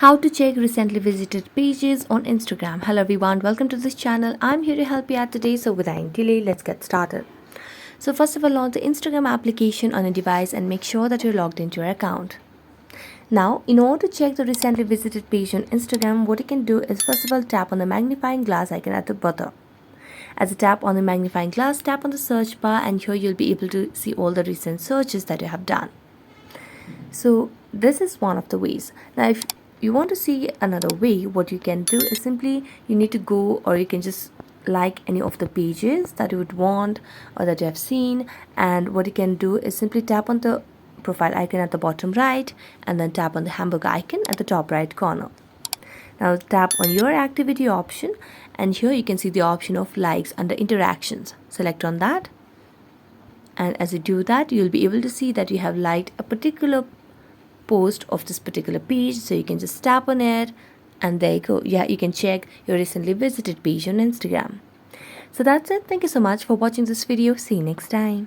How to check recently visited pages on Instagram. Hello everyone, welcome to this channel. I'm here to help you out today. So without any delay, let's get started. So first of all, launch the Instagram application on a device and make sure that you're logged into your account. Now, in order to check the recently visited page on Instagram, what you can do is first of all tap on the magnifying glass icon at the bottom. As you tap on the magnifying glass, tap on the search bar and here you'll be able to see all the recent searches that you have done. So this is one of the ways. Now if you want to see another way, what you can do is simply you need to go, or you can just like any of the pages that you would want or that you have seen, and what you can do is simply tap on the profile icon at the bottom right and then tap on the hamburger icon at the top right corner. Now tap on your activity option and here you can see the option of likes under interactions. Select on that, and as you do that you'll be able to see that you have liked a particular post of this particular page, so you can just tap on it and there you go. Yeah, you can check your recently visited page on Instagram. So that's it. Thank you so much for watching this video. See you next time.